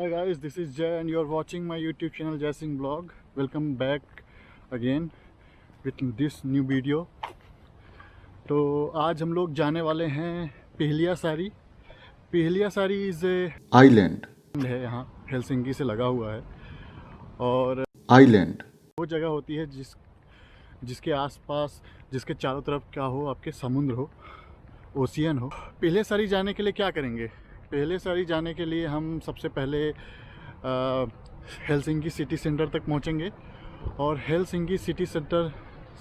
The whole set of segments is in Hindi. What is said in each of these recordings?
Hi guys, this is Jay and you are watching my YouTube channel Jay Singh Vlog. Welcome back again with this new video. तो आज हम लोग जाने वाले हैं पिहलियासारी. पिहलियासारी इज़ आइलैंड है, यहाँ हेलसिंकी से लगा हुआ है और आइलैंड वो जगह होती है जिसके आसपास, जिसके चारों तरफ क्या हो, आपके समुद्र हो, ओशियन हो. पिहलियासारी जाने के लिए क्या करेंगे? पिहलियासारी जाने के लिए हम सबसे पहले हेलसिंकी सिटी सेंटर तक पहुंचेंगे और हेलसिंकी सिटी सेंटर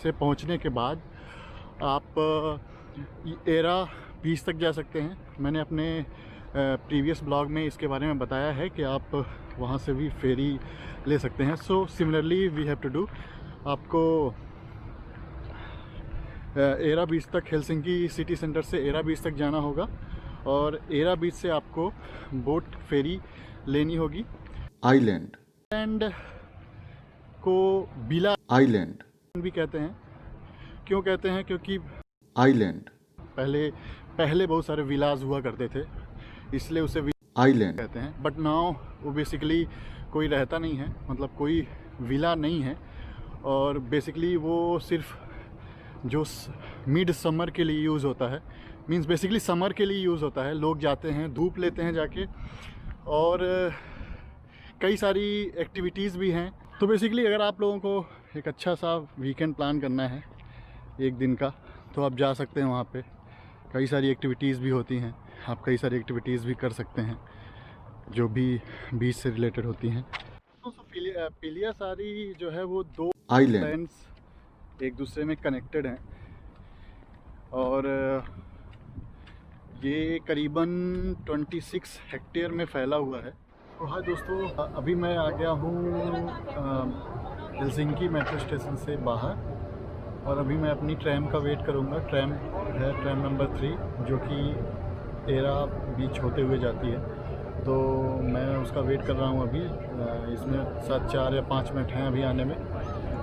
से पहुंचने के बाद आप एरा बीच तक जा सकते हैं. मैंने अपने प्रीवियस ब्लॉग में इसके बारे में बताया है कि आप वहां से भी फेरी ले सकते हैं. So similarly we have to do, आपको एरा बीच तक, हेलसिंकी सिटी सेंटर से एरा बीच तक जाना होगा और एरा बीच से आपको बोट फेरी लेनी होगी. आइलैंड एंड को बिला आइलैंड भी कहते हैं. क्यों कहते हैं? क्योंकि आइलैंड पहले बहुत सारे विलाज हुआ करते थे, इसलिए उसे आइलैंड कहते हैं. बट नाउ वो बेसिकली कोई रहता नहीं है, मतलब कोई विला नहीं है. और बेसिकली वो सिर्फ जो मिड समर के लिए यूज़ होता है, मींस बेसिकली समर के लिए यूज़ होता है. लोग जाते हैं, धूप लेते हैं जाके, और कई सारी एक्टिविटीज़ भी हैं. तो बेसिकली अगर आप लोगों को एक अच्छा सा वीकेंड प्लान करना है एक दिन का, तो आप जा सकते हैं वहाँ पे. कई सारी एक्टिविटीज़ भी होती हैं, आप कई सारी एक्टिविटीज़ भी कर सकते हैं जो भी बीच से रिलेटेड होती हैं. तो पिहलियासारी जो है वो दो आइलैंड्स एक दूसरे में कनेक्टेड हैं और ये करीबन 26 हेक्टेयर में फैला हुआ है. तो हाँ दोस्तों, अभी मैं आ गया हूँ हेलसिंकी मेट्रो स्टेशन से बाहर और अभी मैं अपनी ट्रैम का वेट करूँगा. ट्रैम है ट्रैम नंबर 3 जो कि एरा बीच होते हुए जाती है. तो मैं उसका वेट कर रहा हूँ अभी. इसमें 4 या 5 मिनट हैं अभी आने में.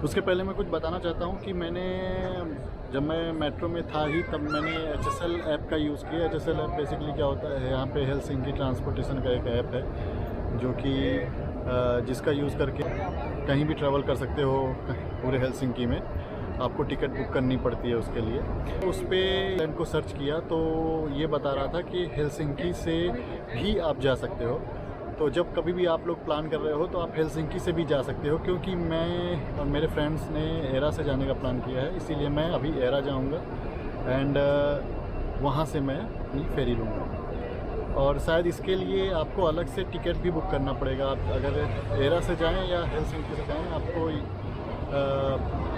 उसके पहले मैं कुछ बताना चाहता हूँ कि जब मैं मेट्रो में था ही तब मैंने HSL ऐप का यूज़ किया. HSL ऐप बेसिकली क्या होता है, यहाँ पे हेलसिंकी ट्रांसपोर्टेशन का एक ऐप है जो कि जिसका यूज़ करके कहीं भी ट्रैवल कर सकते हो पूरे हेलसिंकी में. आपको टिकट बुक करनी पड़ती है उसके लिए. तो उस पर इनको सर्च किया तो ये बता रहा था कि हेलसिंकी से भी आप जा सकते हो. तो जब कभी भी आप लोग प्लान कर रहे हो तो आप हेलसिंकी से भी जा सकते हो, क्योंकि मैं और मेरे फ्रेंड्स ने एरा से जाने का प्लान किया है, इसीलिए मैं अभी एरा जाऊंगा एंड वहाँ से मैं अपनी फेरी लूँगा. और शायद इसके लिए आपको अलग से टिकट भी बुक करना पड़ेगा. आप अगर एरा से जाएं या हेलसिंकी से जाएं,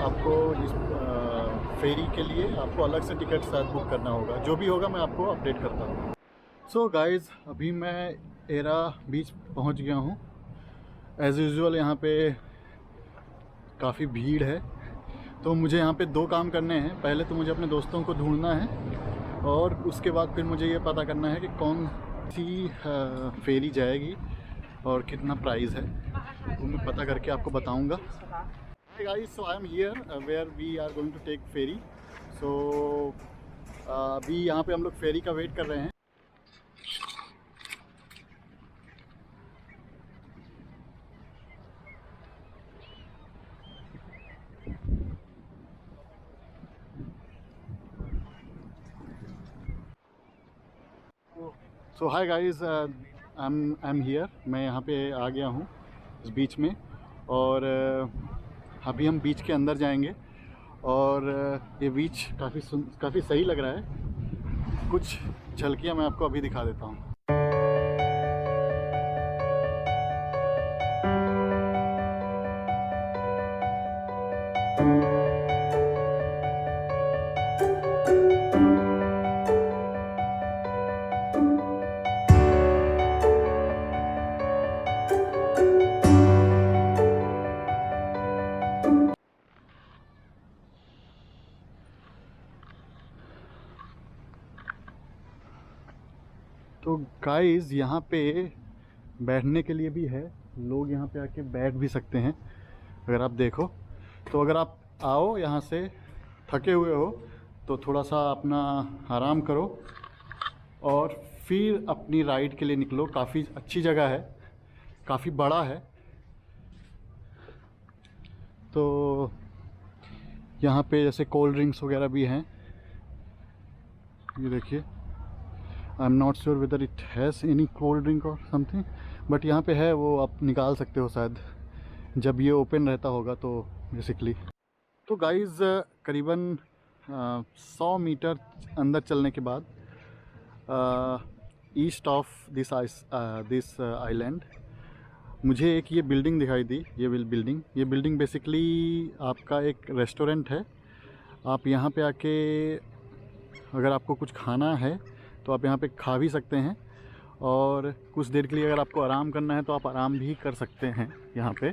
आपको इस फेरी के लिए आपको अलग से टिकट शायद बुक करना होगा. जो भी होगा मैं आपको अपडेट करता हूँ. सो गाइज़, अभी मैं एरा बीच पहुंच गया हूं. एज़ यूजुअल यहाँ पे काफ़ी भीड़ है. तो मुझे यहाँ पे 2 काम करने हैं. पहले तो मुझे अपने दोस्तों को ढूंढना है और उसके बाद फिर मुझे ये पता करना है कि कौन सी फेरी जाएगी और कितना प्राइस है. तो मैं पता करके आपको बताऊँगा. Guys, so I am here where we are going to take ferry. So अभी यहाँ पे हम लोग फेरी का वेट कर रहे हैं. So hi guys, I am here. मैं यहाँ पे आ गया हूँ इस बीच में और अभी हम बीच के अंदर जाएंगे. और ये बीच काफ़ी सही लग रहा है. कुछ झलकियाँ मैं आपको अभी दिखा देता हूँ. तो गाइस, यहाँ पे बैठने के लिए भी है. लोग यहाँ पे आके बैठ भी सकते हैं अगर आप देखो. तो अगर आप आओ यहाँ से थके हुए हो तो थोड़ा सा अपना आराम करो और फिर अपनी राइड के लिए निकलो. काफ़ी अच्छी जगह है काफ़ी बड़ा है। तो यहाँ पे जैसे कोल्ड ड्रिंक्स वगैरह भी हैं, ये देखिए। I am not sure whether it has any cold drink और समथिंग, बट यहाँ पे है, वो आप निकाल सकते हो शायद जब ये ओपन रहता होगा तो बेसिकली। तो गाइज़ करीबन 100 मीटर अंदर चलने के बाद ईस्ट ऑफ दिस आइलैंड मुझे एक ये बिल्डिंग दिखाई दी। ये बिल्डिंग बेसिकली आपका एक रेस्टोरेंट है। आप यहाँ पे आके अगर आपको कुछ खाना है तो आप यहाँ पे खा भी सकते हैं, और कुछ देर के लिए अगर आपको आराम करना है तो आप आराम भी कर सकते हैं यहाँ पे।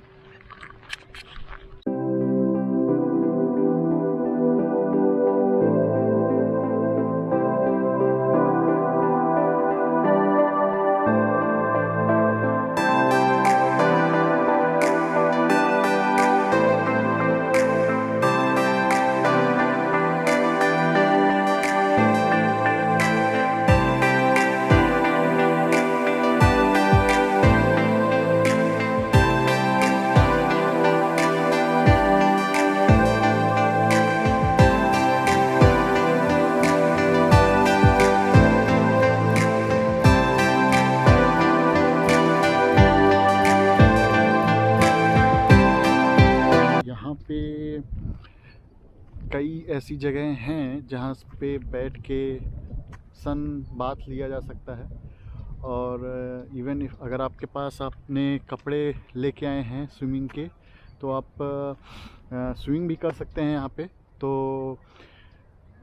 कई ऐसी जगह हैं जहाँ पे बैठ के सन बाथ लिया जा सकता है, और इवन अगर आपके पास अपने कपड़े लेके आए हैं स्विमिंग के तो आप स्विमिंग भी कर सकते हैं यहाँ पे। तो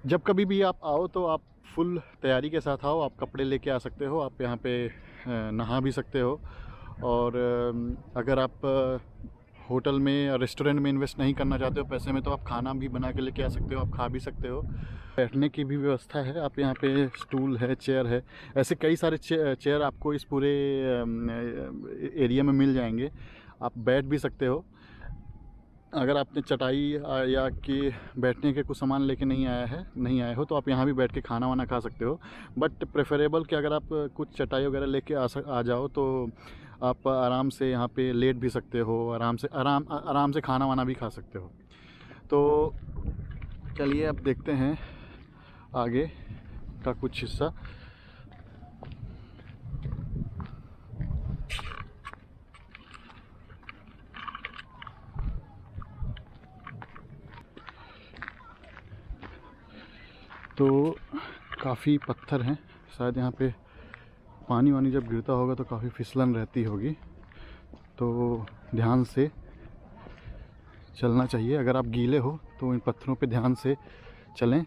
जब कभी भी आप आओ तो आप फुल तैयारी के साथ आओ, आप कपड़े लेके आ सकते हो, आप यहाँ पे नहा भी सकते हो। और अगर आप होटल में या रेस्टोरेंट में इन्वेस्ट नहीं करना चाहते हो पैसे में, तो आप खाना भी बना के लेके आ सकते हो, आप खा भी सकते हो। बैठने की भी व्यवस्था है, आप यहाँ पे स्टूल है, चेयर है, ऐसे कई सारे चेयर आपको इस पूरे एरिया में मिल जाएंगे, आप बैठ भी सकते हो। अगर आपने चटाई या कि बैठने के कुछ सामान लेके नहीं आए हो तो आप यहाँ भी बैठ के खाना वाना खा सकते हो। बट प्रेफरेबल कि अगर आप कुछ चटाई वगैरह लेके आ जाओ तो आप आराम से यहाँ पे लेट भी सकते हो, आराम से खाना वाना भी खा सकते हो। तो चलिए अब देखते हैं आगे का कुछ हिस्सा। तो काफ़ी पत्थर हैं, शायद यहाँ पे पानी वानी जब गिरता होगा तो काफ़ी फिसलन रहती होगी, तो ध्यान से चलना चाहिए। अगर आप गीले हो तो इन पत्थरों पे ध्यान से चलें।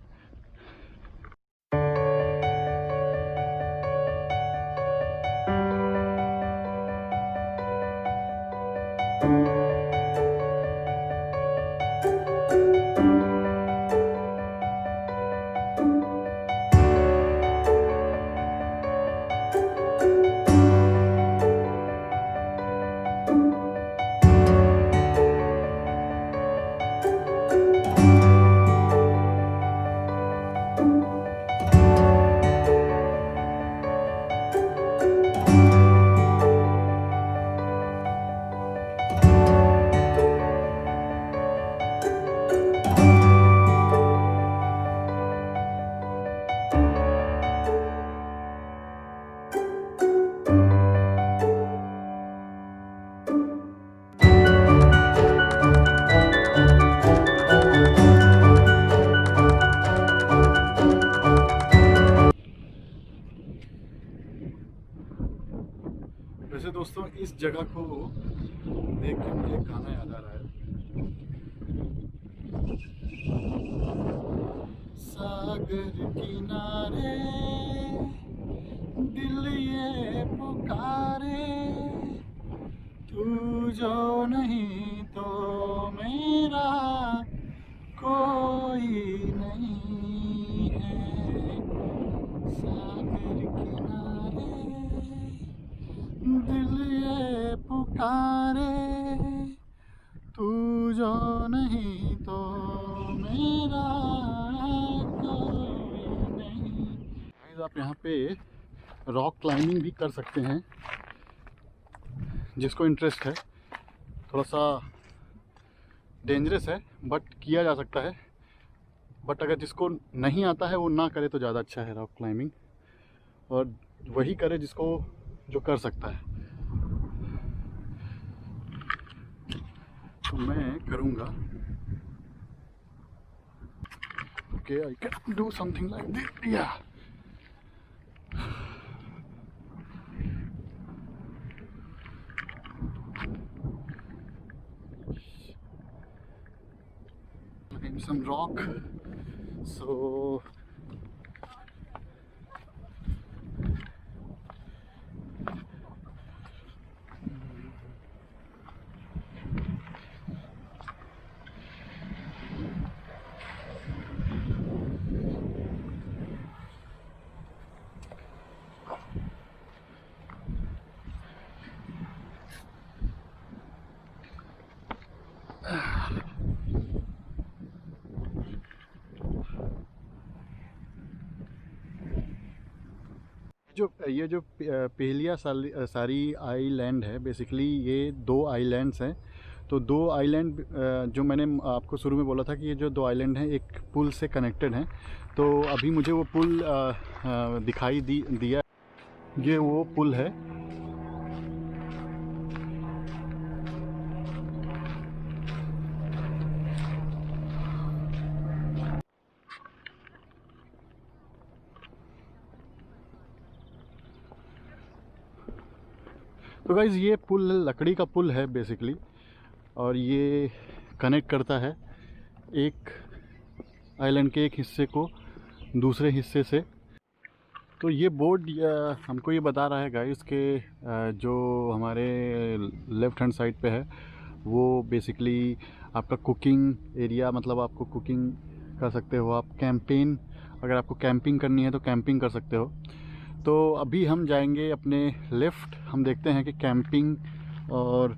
वैसे दोस्तों इस जगह को देख के मुझे गाना याद आ रहा है। सागर किनारे दिल ये पुकारे, तू जो नहीं तो मेरा कोई नहीं है। सागर किनारे दिल ये पुकारे, तू जो नहीं तो मेरा कोई नहीं। आप यहाँ पे रॉक क्लाइंबिंग भी कर सकते हैं। जिसको इंटरेस्ट है, थोड़ा सा डेंजरस है बट किया जा सकता है। बट अगर जिसको नहीं आता है वो ना करे तो ज़्यादा अच्छा है रॉक क्लाइंबिंग, और वही करे जिसको जो कर सकता है। तो मैं करूँगा। Okay, I can do something like this, या some rock. So ये जो पहेलिया सारी आइलैंड है, बेसिकली ये 2 आइलैंड्स हैं। तो 2 आइलैंड जो मैंने आपको शुरू में बोला था कि ये जो 2 आइलैंड हैं एक पुल से कनेक्टेड हैं। तो अभी मुझे वो पुल दिखाई दिया, ये वो पुल है। तो गाइज़ ये पुल लकड़ी का पुल है बेसिकली, और ये कनेक्ट करता है एक आइलैंड के एक हिस्से को दूसरे हिस्से से। तो ये बोर्ड हमको ये बता रहा है गाइस कि जो हमारे लेफ़्ट हैंड साइड पे है वो बेसिकली आपका कुकिंग एरिया, मतलब आपको कुकिंग कर सकते हो आप। कैंपेन, अगर आपको कैंपिंग करनी है तो कैंपिंग कर सकते हो। तो अभी हम जाएंगे अपने लेफ़्ट, हम देखते हैं कि कैंपिंग और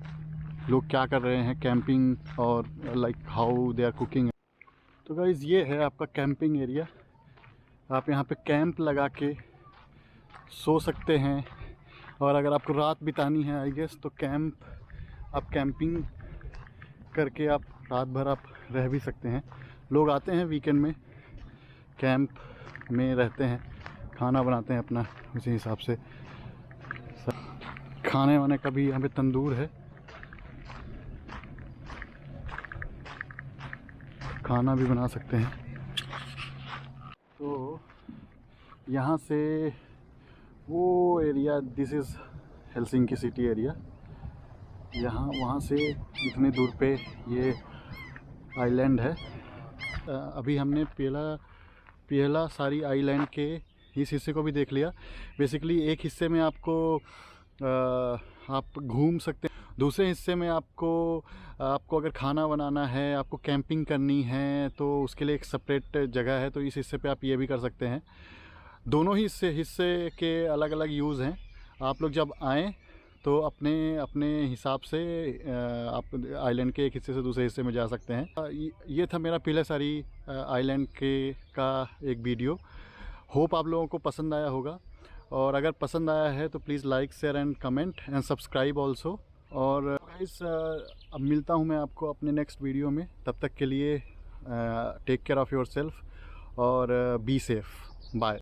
लोग क्या कर रहे हैं, कैंपिंग और like how they are cooking. तो गाइज़ ये है आपका कैंपिंग एरिया। आप यहाँ पे कैंप लगा के सो सकते हैं, और अगर आपको रात बितानी है आई गेस तो आप कैंपिंग करके आप रात भर आप रह भी सकते हैं। लोग आते हैं वीकेंड में, कैंप में रहते हैं, खाना बनाते हैं अपना उसी हिसाब से। खाने वाने का भी यहाँ पे तंदूर है, खाना भी बना सकते हैं। तो यहाँ से वो area, this is Helsinki city area. यहाँ वहाँ से इतने दूर पे ये आइलैंड है। अभी हमने पहला सारी आइलैंड के इस हिस्से को भी देख लिया। बेसिकली एक हिस्से में आपको आप घूम सकते हैं, दूसरे हिस्से में आपको अगर खाना बनाना है, आपको कैंपिंग करनी है तो उसके लिए एक सेपरेट जगह है। तो इस हिस्से पे आप ये भी कर सकते हैं। दोनों ही हिस्से के अलग अलग यूज़ हैं। आप लोग जब आएँ तो अपने हिसाब से आप आइलैंड के एक हिस्से से दूसरे हिस्से में जा सकते हैं। ये था मेरा पहले सारी आइलैंड का एक वीडियो। होप आप लोगों को पसंद आया होगा, और अगर पसंद आया है तो please like, share and comment and subscribe also. और गाइस अब मिलता हूँ मैं आपको अपने नेक्स्ट वीडियो में। तब तक के लिए take care of yourself और बी सेफ। बाय।